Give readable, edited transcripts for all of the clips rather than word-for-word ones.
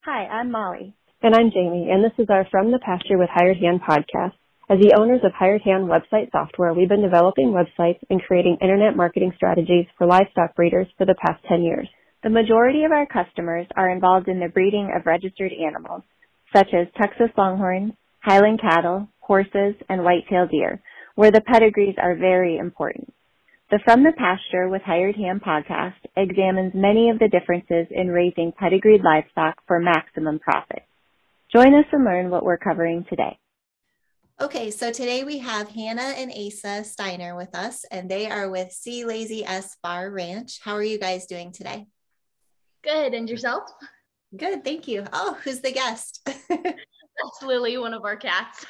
Hi, I'm Molly. And I'm Jamie, and this is our From the Pasture with Hired Hand podcast. As the owners of Hired Hand website software, we've been developing websites and creating internet marketing strategies for livestock breeders for the past 10 years. The majority of our customers are involved in the breeding of registered animals, such as Texas Longhorns, Highland cattle, horses, and white-tailed deer, where the pedigrees are very important. The From the Pasture with Hired Hand podcast examines many of the differences in raising pedigreed livestock for maximum profit. Join us and learn what we're covering today. Okay, so today we have Hanna and Asa Steiner with us, and they are with C Lazy S Bar Ranch. How are you guys doing today? Good, and yourself? Good, thank you. Oh, who's the guest? That's Lily, one of our cats.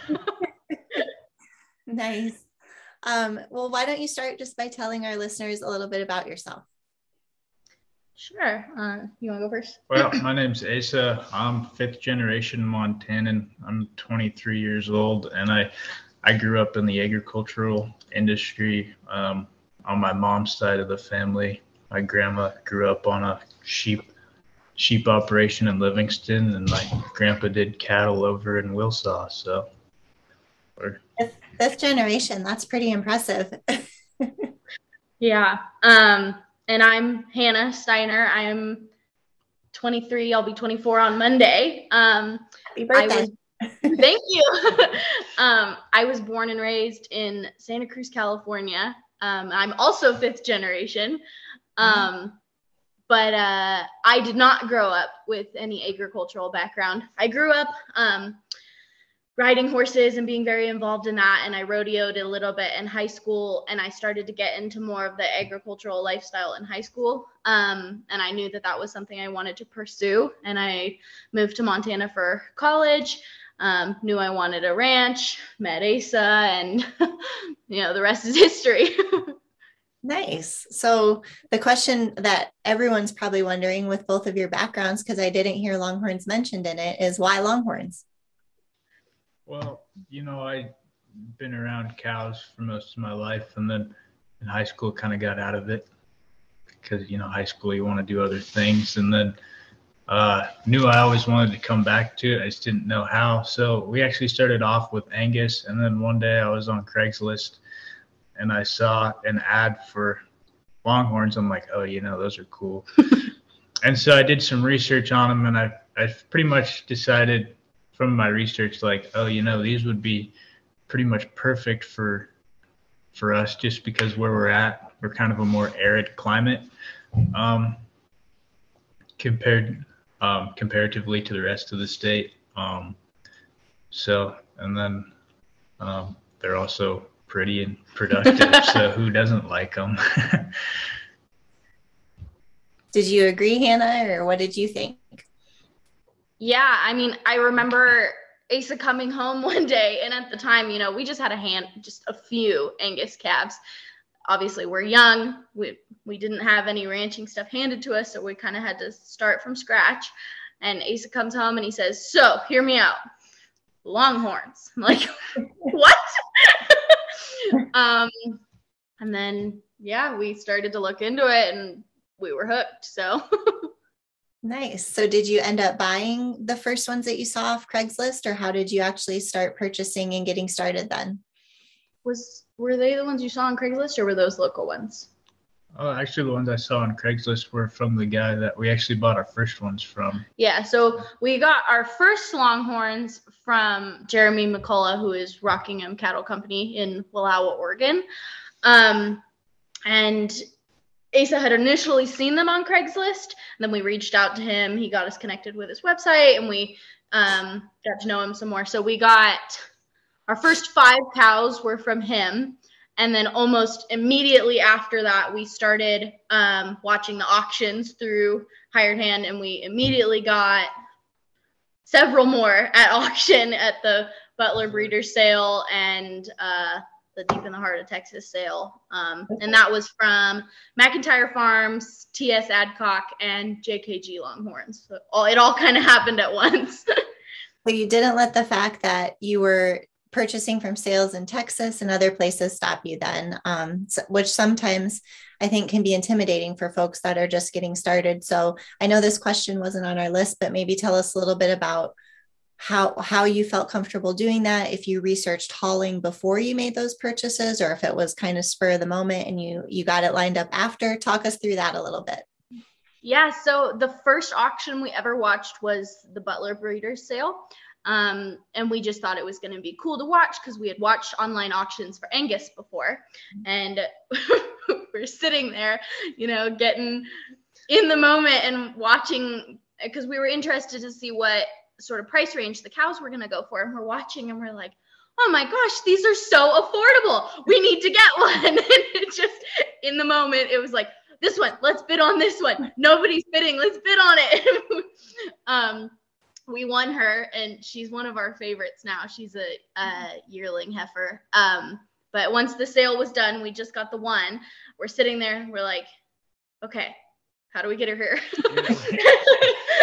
Nice. Well, why don't you start just by telling our listeners a little bit about yourself? Sure. You want to go first? Well, my name's Asa. I'm fifth generation Montanan. I'm 23 years old, and I grew up in the agricultural industry on my mom's side of the family. My grandma grew up on a sheep operation in Livingston, and my grandpa did cattle over in Wilsaw. So fifth generation, that's pretty impressive. Yeah. And I'm Hanna Steiner. I'm 23. I'll be 24 on Monday. Happy birthday. Thank you. I was born and raised in Santa Cruz, California. I'm also fifth generation. But I did not grow up with any agricultural background. I grew up riding horses and being very involved in that. And I rodeoed a little bit in high school, and I started to get into more of the agricultural lifestyle in high school. And I knew that that was something I wanted to pursue. And I moved to Montana for college, knew I wanted a ranch, met Asa, and the rest is history. Nice. So the question that everyone's probably wondering with both of your backgrounds, because I didn't hear Longhorns mentioned in it, is why Longhorns? Well, I've been around cows for most of my life, and then in high school kind of got out of it because, high school, you want to do other things. And then knew I always wanted to come back to it. I just didn't know how. So we actually started off with Angus, and then one day I was on Craigslist, and I saw an ad for Longhorns. I'm like, oh, those are cool. And so I did some research on them, and I pretty much decided from my research, like, oh, these would be pretty much perfect for us just because where we're at, we're kind of a more arid climate comparatively to the rest of the state. And then they're also pretty and productive. So who doesn't like them? Did you agree, Hanna, or what did you think? Yeah, I remember Asa coming home one day, and at the time, we just had just a few Angus calves. Obviously, we're young. We didn't have any ranching stuff handed to us, so we kind of had to start from scratch. And Asa comes home and he says, "So, hear me out. Longhorns." I'm like, what? And then, we started to look into it, and we were hooked, so. Nice. So did you end up buying the first ones that you saw off Craigslist, or how did you actually start purchasing and getting started then? Were they the ones you saw on Craigslist, or were those local ones? Oh, actually, the ones I saw on Craigslist were from the guy that we actually bought our first ones from. Yeah, so we got our first Longhorns from Jeremy McCullough, who is Rockingham Cattle Company in Wallowa, Oregon. And Asa had initially seen them on Craigslist, and then we reached out to him. He got us connected with his website, and we got to know him some more. So we got our first 5 cows were from him, and then almost immediately after that, we started watching the auctions through Hired Hand, and we immediately got several more at auction at the Butler Breeder sale and the Deep in the Heart of Texas sale. And that was from McIntyre Farms, T.S. Adcock, and JKG Longhorns. So it all kind of happened at once. So you didn't let the fact that you were purchasing from sales in Texas and other places stop you then, which sometimes I think can be intimidating for folks that are just getting started. So I know this question wasn't on our list, but maybe tell us a little bit about how you felt comfortable doing that, if you researched hauling before you made those purchases, or if it was kind of spur of the moment and you got it lined up after. Talk us through that a little bit. Yeah, so the first auction we ever watched was the Butler Breeders' sale. And we just thought it was going to be cool to watch because we had watched online auctions for Angus before. And we're sitting there, getting in the moment and watching, because we were interested to see what sort of price range the cows were going to go for. And we're watching and we're like, oh my gosh, these are so affordable. We need to get one. And it just, in the moment, it was like, this one, let's bid on this one. Nobody's bidding, let's bid on it. We won her, and she's one of our favorites now. She's a yearling heifer. But once the sale was done, we just got the one. We're sitting there and we're like, okay, how do we get her here?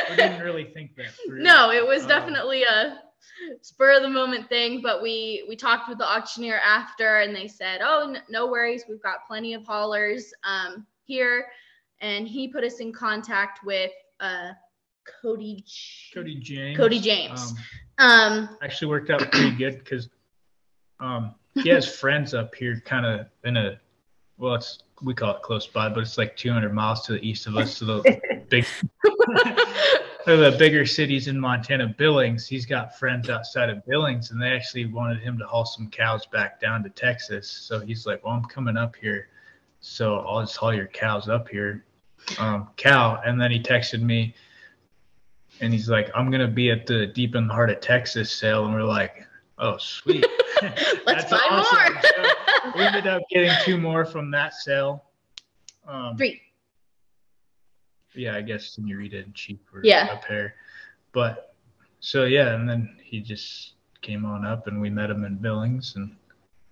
We didn't really think that through. No, it was definitely a spur of the moment thing, but we talked with the auctioneer after, and they said, oh, no worries, we've got plenty of haulers here. And he put us in contact with Cody James. Actually worked out pretty good because he has friends up here kind of in we call it close by, but it's like 200 miles to the east of us. So the bigger cities in Montana, Billings, he's got friends outside of Billings, and they actually wanted him to haul some cows back down to Texas. So he's like, well, I'm coming up here, so I'll just haul your cows up here. And then he texted me, and he's like, I'm going to be at the Deep in the Heart of Texas sale. And we're like, oh, sweet. Let's buy awesome. More. So we ended up getting 2 more from that sale. 3. Yeah, I guess Senorita and Chief were a pair. But so, yeah, and then he just came on up, and we met him in Billings, and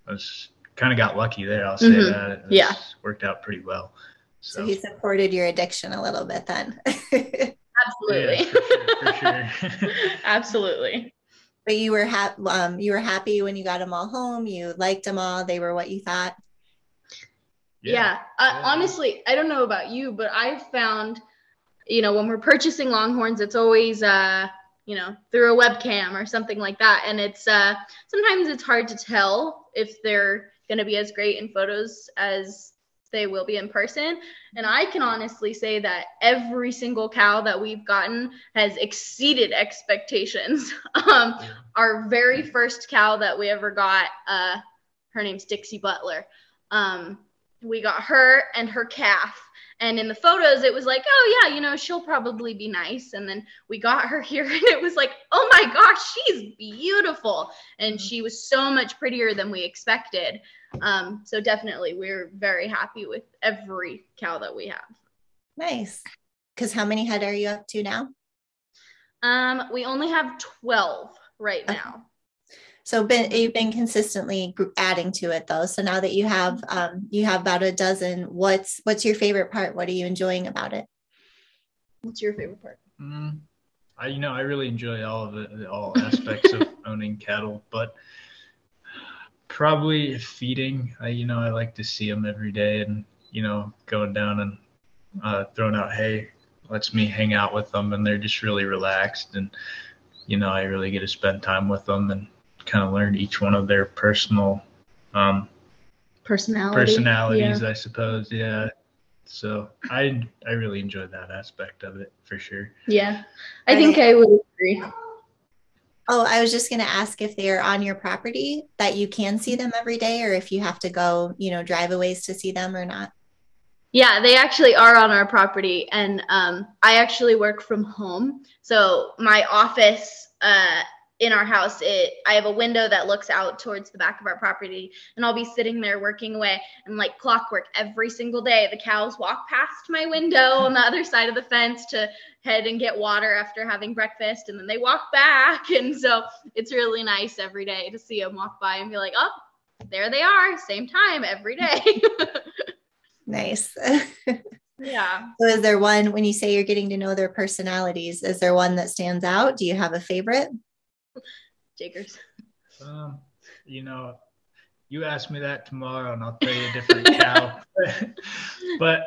I was kind of got lucky there. I'll say that. It worked out pretty well. So he supported your addiction a little bit then. Absolutely. Yeah, for sure. Absolutely. But you were happy when you got them all home. You liked them all. They were what you thought. Yeah. Honestly, I don't know about you, but I've found, when we're purchasing Longhorns, it's always, through a webcam or something like that. And it's sometimes it's hard to tell if they're going to be as great in photos as they will be in person. And I can honestly say that every single cow that we've gotten has exceeded expectations. Our very first cow that we ever got, her name's Dixie Butler. We got her and her calf. And in the photos, it was like, oh yeah, she'll probably be nice. And then we got her here and it was like, oh my gosh, she's beautiful. And she was so much prettier than we expected. So definitely we're very happy with every cow that we have. Nice. Because how many head are you up to now? We only have 12 right now. So you've been consistently adding to it though. So now that you have about a dozen, what's your favorite part? What are you enjoying about it? What's your favorite part? I really enjoy all of it, all aspects of owning cattle, but probably feeding. I like to see them every day, and going down and throwing out hay lets me hang out with them, and they're just really relaxed, and I really get to spend time with them and kind of learn each one of their personal personalities, I suppose. Yeah. So I really enjoy that aspect of it for sure. Yeah. I think I would agree. Oh, I was just going to ask if they're on your property that you can see them every day, or if you have to go, drive a ways to see them or not. Yeah, they actually are on our property, and I actually work from home. So my office in our house, I have a window that looks out towards the back of our property, and I'll be sitting there working away, and like clockwork every single day, the cows walk past my window on the other side of the fence to head and get water after having breakfast, and then they walk back. And so it's really nice every day to see them walk by and be like, oh, there they are, same time every day. Nice. Yeah. So is there one, when you say you're getting to know their personalities, is there one that stands out? Do you have a favorite? Jakers. you ask me that tomorrow and I'll tell you a different cow. But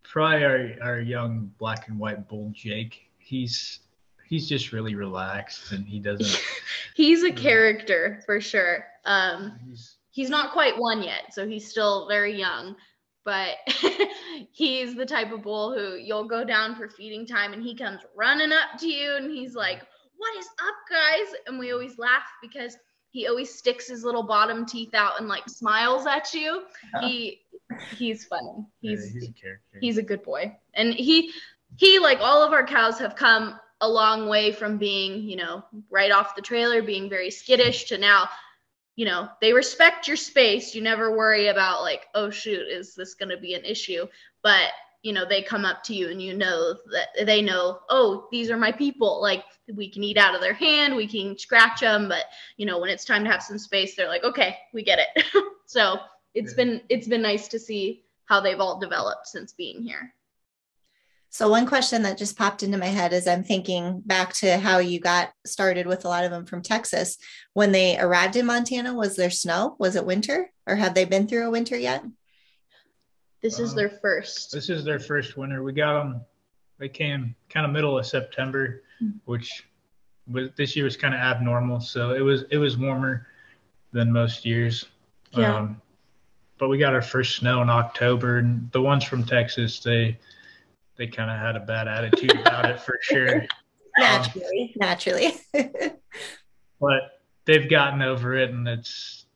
probably our young black and white bull Jake, he's just really relaxed, and he doesn't. He's a character for sure. He's not quite one yet, so he's still very young, but he's the type of bull who you'll go down for feeding time and he comes running up to you and he's like, "What is up, guys?" And we always laugh because he always sticks his little bottom teeth out and like smiles at you. He's funny. He's a character. He's a good boy. And he like all of our cows have come a long way from being, you know, right off the trailer, being very skittish to now, you know, they respect your space. You never worry about like, oh shoot, is this going to be an issue? But you know, they come up to you and you know that they know, oh, these are my people. Like we can eat out of their hand, we can scratch them, but you know, when it's time to have some space, they're like, okay, we get it. So it's been nice to see how they've all developed since being here. So one question that just popped into my head is I'm thinking back to how you got started with a lot of them from Texas. When they arrived in Montana, was there snow? Was it winter, or have they been through a winter yet? This is their first. This is their first winter. We got them. They came kind of middle of September, which this year was kind of abnormal. So it was warmer than most years. Yeah. But we got our first snow in October, and the ones from Texas, they kind of had a bad attitude about it for sure. Naturally. But they've gotten over it, and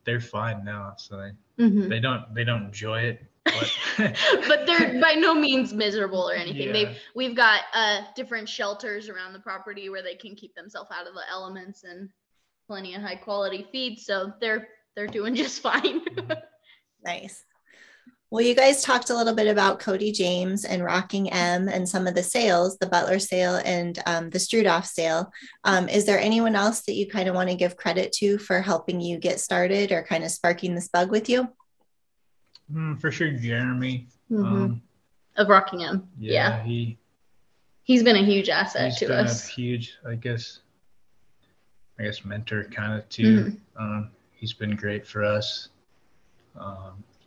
they're fine now. So they don't enjoy it. But they're by no means miserable or anything. Yeah. We've got different shelters around the property where they can keep themselves out of the elements and plenty of high quality feed, so they're doing just fine. Nice. Well, you guys talked a little bit about Cody James and Rocking M and some of the sales, the Butler sale and the Strudolf sale. Is there anyone else that you kind of want to give credit to for helping you get started or kind of sparking this bug with you? For sure, Jeremy. Of Rocking M. Yeah. He's been a huge asset to us. Huge, I guess mentor kind of too. He's been great for us.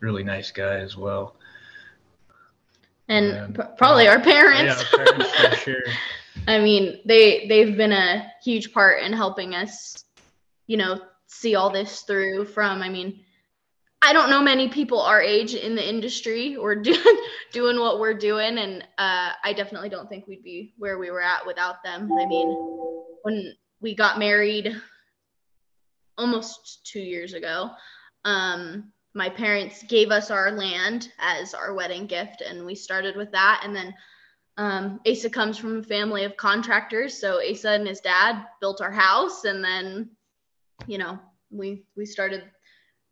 Really nice guy as well. And probably our parents. Yeah, our parents for sure. I mean, they've been a huge part in helping us, you know, see all this through from, I mean, I don't know many people our age in the industry or doing what we're doing. And I definitely don't think we'd be where we were at without them. I mean, when we got married almost 2 years ago, my parents gave us our land as our wedding gift, and we started with that. And then Asa comes from a family of contractors. So Asa and his dad built our house, and then, you know, we started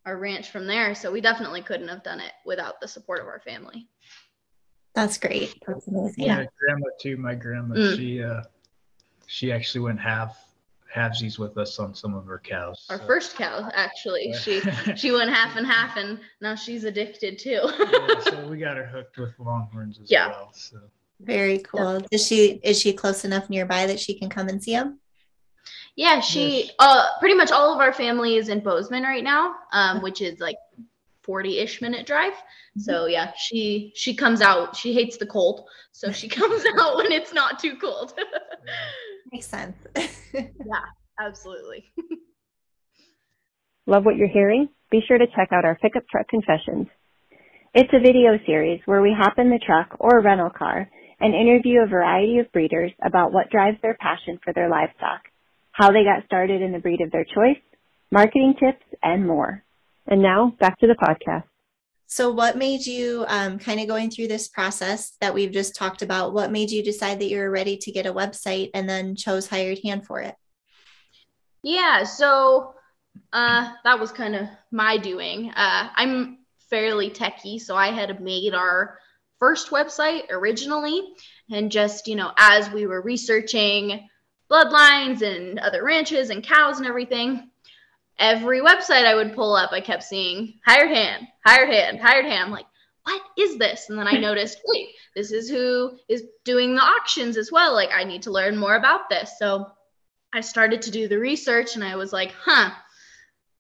our ranch from there. So we definitely couldn't have done it without the support of our family. That's great. That's amazing. Yeah, grandma too. My grandma, she actually went halvesies with us on some of her cows. Our first cow, actually. She went half and half, and now she's addicted too. Yeah, so we got her hooked with Longhorns as well. So very cool. Yeah. Is she close enough nearby that she can come and see them? Yeah, pretty much all of our family is in Bozeman right now, which is like 40-ish minute drive. So yeah, she comes out. She hates the cold, so she comes out when it's not too cold. Makes sense. Yeah, absolutely. Love what you're hearing? Be sure to check out our Pickup Truck Confessions. It's a video series where we hop in the truck or rental car and interview a variety of breeders about what drives their passion for their livestock, how they got started in the breed of their choice, marketing tips, and more. And now, back to the podcast. So what made you, kind of going through this process that we've just talked about, what made you decide that you were ready to get a website and then chose Hired Hand for it? Yeah, so that was kind of my doing. I'm fairly techie, so I had made our first website originally. And just, you know, as we were researching bloodlines and other ranches and cows and everything, every website I would pull up, I kept seeing Hired Hand, Hired Hand, Hired Hand. I'm like, what is this? And then I noticed, wait, this is who is doing the auctions as well. Like, I need to learn more about this. So I started to do the research, and I was like,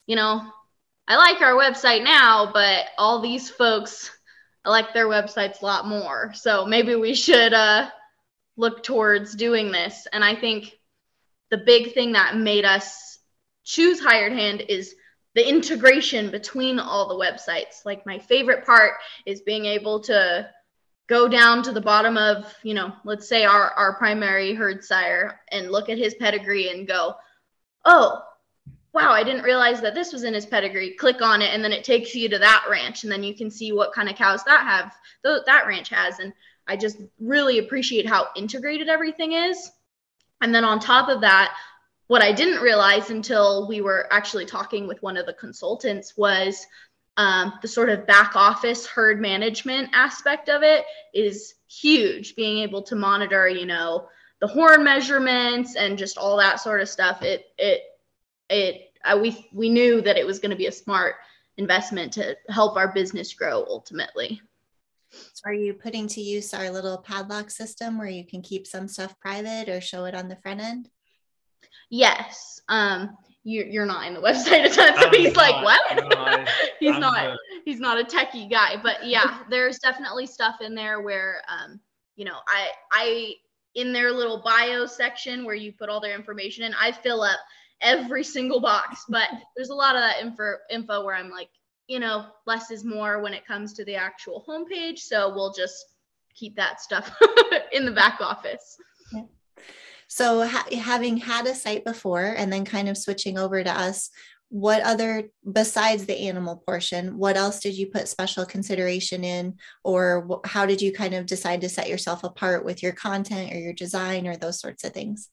you know, I like our website now, but all these folks, I like their websites a lot more. So maybe we should look towards doing this. And I think the big thing that made us choose Hired Hand is the integration between all the websites. Like, my favorite part is being able to go down to the bottom of, let's say our primary herd sire and look at his pedigree and go, oh, wow, I didn't realize that this was in his pedigree. Click on it, and then it takes you to that ranch, and then you can see what kind of cows that ranch has. And I just really appreciate how integrated everything is. And then on top of that, what I didn't realize until we were actually talking with one of the consultants was the sort of back office herd management aspect of it is huge. Being able to monitor, the horn measurements and just all that sort of stuff. We knew that it was going to be a smart investment to help our business grow ultimately. So are you putting to use our little padlock system where you can keep some stuff private or show it on the front end? Yes. You're not in the website a ton, so he's like, what? No, he's not a techie guy, but yeah, there's definitely stuff in there where, I in their little bio section where you put all their information in, I fill up every single box, but there's a lot of that info where I'm like, less is more when it comes to the actual homepage. So we'll just keep that stuff in the back office. Yeah. So having had a site before and then kind of switching over to us, what other, besides the animal portion, what else did you put special consideration in, or how did you kind of decide to set yourself apart with your content or your design or those sorts of things?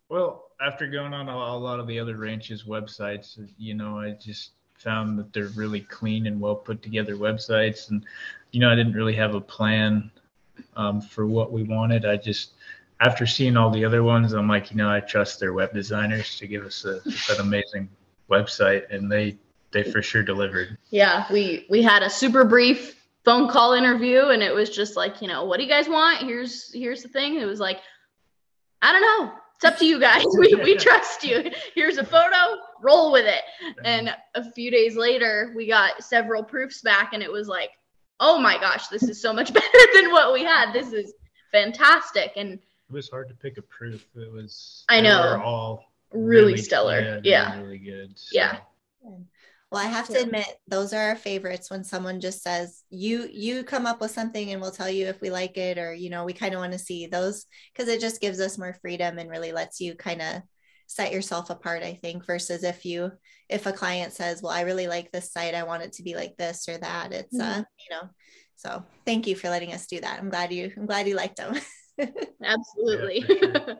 Well, after going on a lot of the other ranches' websites, I just found that they're really clean and well put together websites. And, I didn't really have a plan for what we wanted. After seeing all the other ones, I'm like, I trust their web designers to give us an amazing website, and they for sure delivered. Yeah, we had a super brief phone call interview, and it was just like, what do you guys want? Here's the thing. It was like, I don't know. It's up to you guys. We trust you. Here's a photo, roll with it. And a few days later, we got several proofs back, and it was like, oh my gosh, this is so much better than what we had. This is fantastic. And it was hard to pick a proof. They were all really stellar. Yeah. Really good. So. Yeah. Well, I have to admit, those are our favorites when someone just says, you come up with something and we'll tell you if we like it, or, we kind of want to see those, because it just gives us more freedom and really lets you kind of set yourself apart, I think, versus if a client says, well, I really like this site, I want it to be like this or that. It's, so thank you for letting us do that. I'm glad you liked them. Absolutely. Yeah,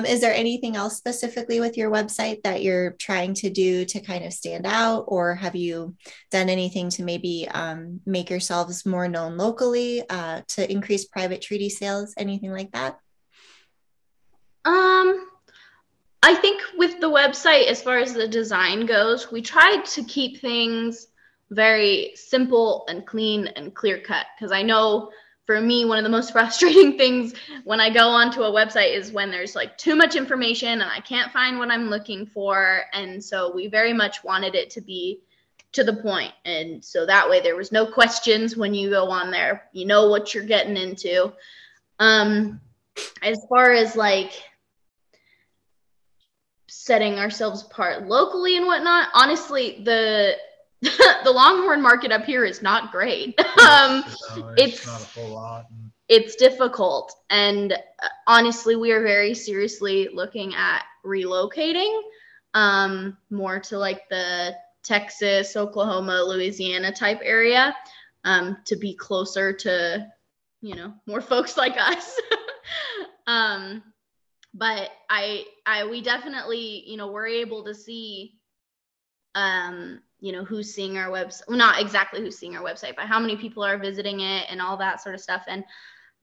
is there anything else specifically with your website that you're trying to do to kind of stand out, or have you done anything to maybe make yourselves more known locally to increase private treaty sales, anything like that? I think with the website, as far as the design goes, we tried to keep things very simple and clean and clear cut, because I know for me, one of the most frustrating things when I go onto a website is when there's like too much information and I can't find what I'm looking for. And so we very much wanted it to be to the point. And so that way there was no questions when you go on there, you know what you're getting into. As far as like setting ourselves apart locally and whatnot, honestly, the Longhorn market up here is not great. It's not a whole lot. It's difficult. And honestly, we are very seriously looking at relocating more to like the Texas, Oklahoma, Louisiana type area to be closer to, more folks like us. But we definitely, we're able to see, who's seeing our website. Well, not exactly who's seeing our website, but how many people are visiting it and all that sort of stuff. And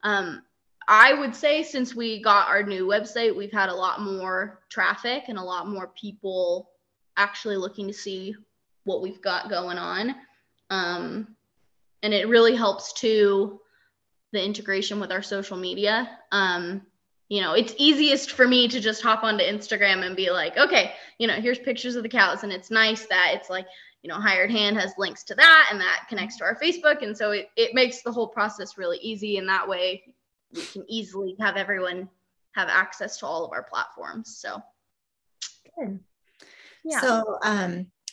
I would say since we got our new website, we've had a lot more traffic and a lot more people actually looking to see what we've got going on. And it really helps too, the integration with our social media. it's easiest for me to just hop onto Instagram and be like, okay, here's pictures of the cows. And it's nice that it's like, Hired Hand has links to that and that connects to our Facebook. And so it makes the whole process really easy. And that way we can easily have everyone have access to all of our platforms. So good. Yeah. So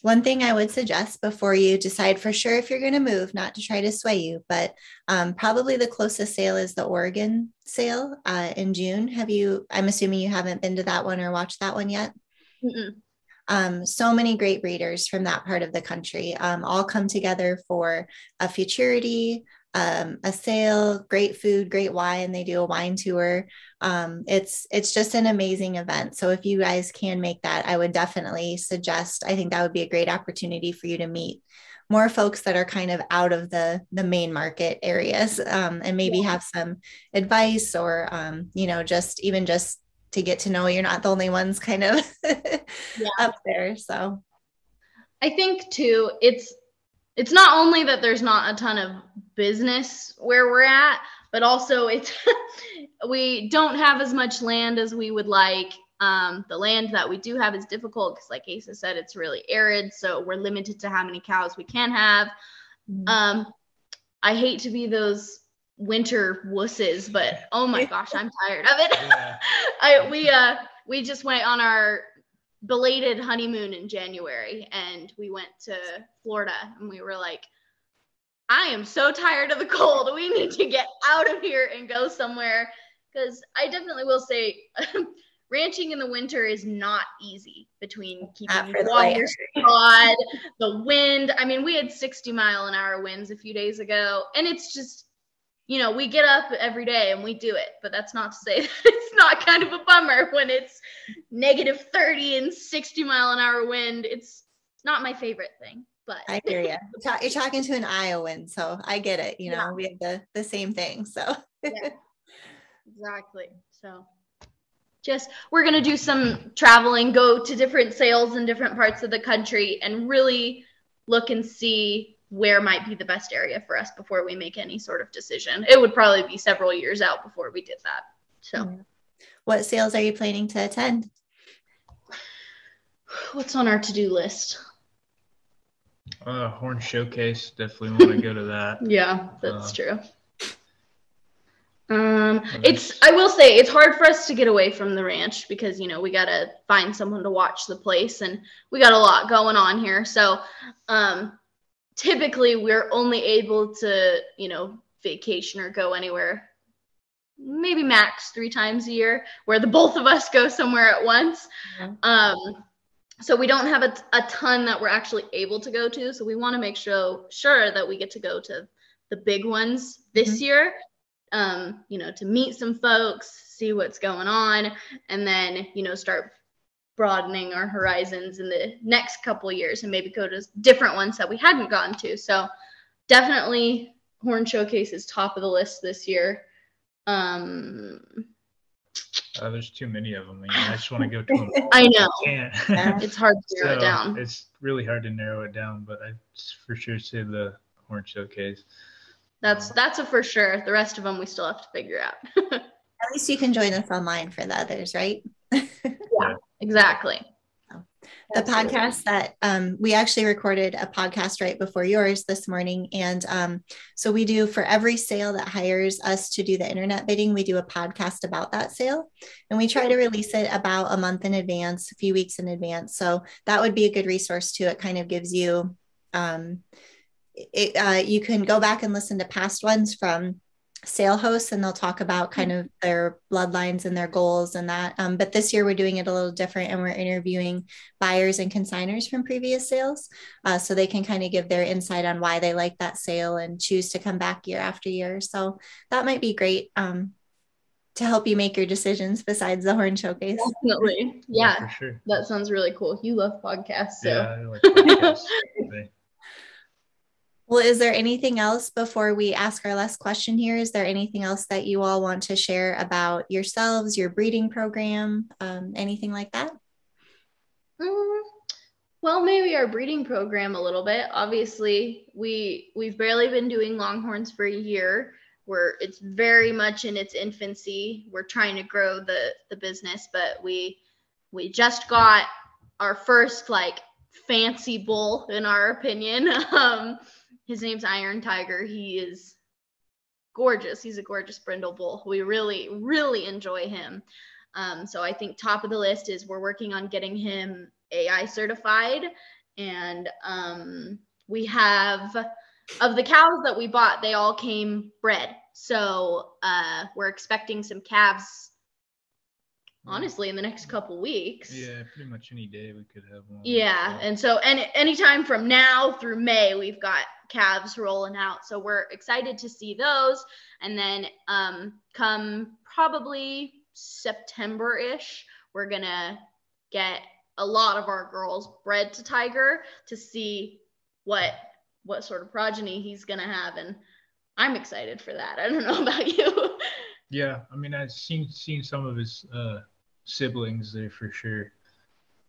one thing I would suggest before you decide for sure if you're going to move, not to try to sway you, but probably the closest sale is the Oregon sale in June. I'm assuming you haven't been to that one or watched that one yet? So many great breeders from that part of the country all come together for a futurity, a sale, great food, great wine. They do a wine tour. It's just an amazing event. So if you guys can make that, I would definitely suggest, I think that would be a great opportunity for you to meet more folks that are kind of out of the main market areas and maybe have some advice or, just to get to know you're not the only ones kind of up there. So I think too, it's not only that there's not a ton of business where we're at, but also we don't have as much land as we would like. The land that we do have is difficult because, like Asa said, it's really arid. So we're limited to how many cows we can have. I hate to be those winter wusses, but oh my gosh, I'm tired of it. Yeah. We just went on our belated honeymoon in January and we went to Florida and we were like, I am so tired of the cold. We need to get out of here and go somewhere, because I definitely will say ranching in the winter is not easy between keeping water spot, the wind. I mean, we had 60-mile-an-hour winds a few days ago, and it's just, we get up every day and we do it, but that's not to say that it's not kind of a bummer when it's negative 30 and 60-mile-an-hour wind. It's not my favorite thing, but I hear you. You're talking to an Iowan, so I get it. We have the same thing. So yeah, exactly. So we're going to do some traveling, go to different sales in different parts of the country and really look and see where might be the best area for us before we make any sort of decision. It would probably be several years out before we did that. So what sales are you planning to attend? What's on our to-do list? Horn Showcase. Definitely want to go to that. Yeah, that's true. I will say it's hard for us to get away from the ranch because, we got to find someone to watch the place and we got a lot going on here. So, typically we're only able to, vacation or go anywhere maybe max 3 times a year, where the both of us go somewhere at once. So we don't have a ton that we're actually able to go to. So we want to make sure that we get to go to the big ones this year, to meet some folks, see what's going on, and then, start broadening our horizons in the next couple of years and maybe go to different ones that we hadn't gone to. So definitely Horn Showcase is top of the list this year. There's too many of them. I just want to go to them. I know. I can't. It's hard to narrow it down. It's really hard to narrow it down, but I for sure say the Horn Showcase. That's a for sure. The rest of them we still have to figure out. At least you can join us online for the others, right? Yeah, exactly. The podcast that we actually recorded a podcast right before yours this morning. And so we do, for every sale that hires us to do the internet bidding, we do a podcast about that sale. And we try to release it about a month in advance, a few weeks in advance. So that would be a good resource too. It kind of gives you, you can go back and listen to past ones from sale hosts, and they'll talk about kind of their bloodlines and their goals and that. But this year we're doing it a little different, and we're interviewing buyers and consigners from previous sales, so they can kind of give their insight on why they like that sale and choose to come back year after year. So that might be great to help you make your decisions besides the Horn Showcase. Definitely. Yeah, for sure. That sounds really cool. You love podcasts. So. Yeah, I like podcasts. Well, is there anything else before we ask our last question here? Is there anything else that you all want to share about yourselves, your breeding program, anything like that? Well, maybe our breeding program a little bit. Obviously, we've barely been doing Longhorns for a year. it's very much in its infancy. We're trying to grow the business, but we just got our first like fancy bull, in our opinion. His name's Iron Tiger. He is gorgeous. He's a gorgeous brindle bull. We really, really enjoy him. So I think top of the list is we're working on getting him AI certified. And we have, of the cows that we bought, they all came bred. So we're expecting some calves, honestly, in the next couple weeks. Yeah, pretty much any day we could have one. Yeah, and so anytime from now through May, we've got calves rolling out. So we're excited to see those. And then come probably September-ish, we're going to get a lot of our girls bred to Tiger to see what sort of progeny he's going to have. And I'm excited for that. I don't know about you. Yeah, I mean, I've seen some of his siblings there for sure.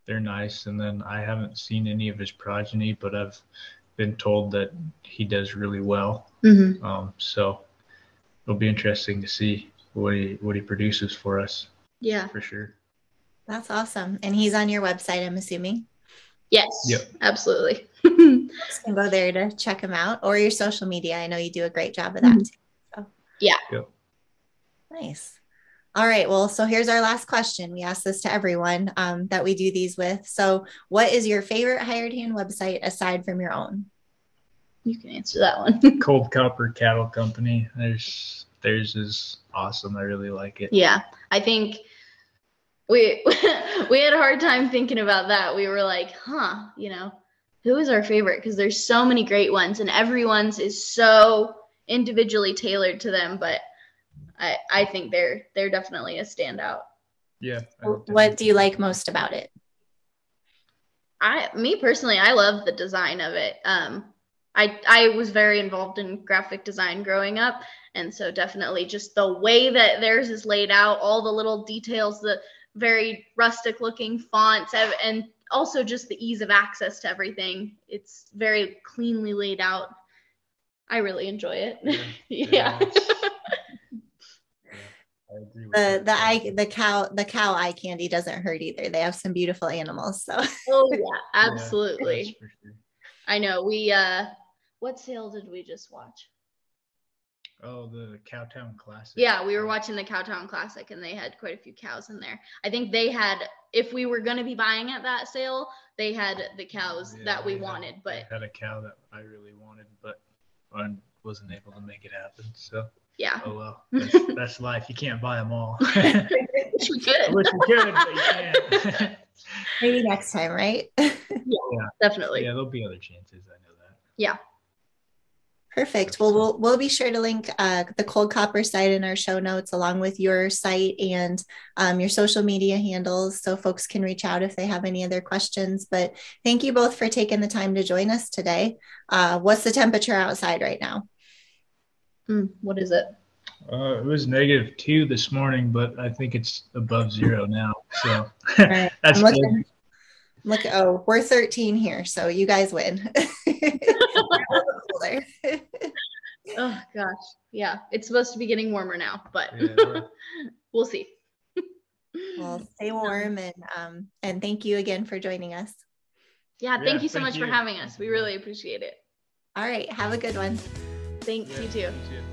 They're nice. And then I haven't seen any of his progeny, but I've been told that he does really well. Mm-hmm. So it'll be interesting to see what he produces for us. Yeah, for sure. That's awesome. And he's on your website, I'm assuming. Yes. Yep. Absolutely. Just can go there to check him out, or your social media. I know you do a great job of that too. So. Yeah. Yep. Nice. All right. Well, so here's our last question. We ask this to everyone that we do these with. So what is your favorite hired hand website aside from your own? You can answer that one. Cold Copper Cattle Company. Theirs is awesome. I really like it. Yeah. I think we had a hard time thinking about that. We were like, who is our favorite? Because there's so many great ones, and everyone's is so individually tailored to them. But I think they're definitely a standout. Yeah. What do you like most about it? Me personally, I love the design of it. I was very involved in graphic design growing up, and so definitely just the way that theirs is laid out, all the little details, the very rustic looking fonts, and also just the ease of access to everything. It's very cleanly laid out. I really enjoy it. Yeah. I agree with the cow eye candy doesn't hurt either. They have some beautiful animals. So. Oh yeah, absolutely. Yeah, for sure. I know. We what sale did we just watch? Oh, the Cowtown Classic. Yeah, we were watching the Cowtown Classic, and they had quite a few cows in there. I think they had, if we were going to be buying at that sale, they had the cows that we wanted. But I had a cow that I really wanted, but I wasn't able to make it happen. So yeah. Oh well, that's life. You can't buy them all. Wish we could. I wish we could, but you can't. Maybe next time, right? Yeah, definitely. Yeah, there'll be other chances. I know that. Yeah. Perfect. Well, we'll be sure to link the Cold Copper site in our show notes, along with your site and your social media handles, so folks can reach out if they have any other questions. But thank you both for taking the time to join us today. What's the temperature outside right now? What is it? It was -2 this morning, but I think it's above 0 now. So right. That's good. Oh, we're 13 here, so you guys win. Oh gosh, yeah, it's supposed to be getting warmer now, but we'll see. Well, stay warm, and thank you again for joining us. Yeah, thank you so much for having us. We really appreciate it. All right, have a good one. Thanks, you too. You too.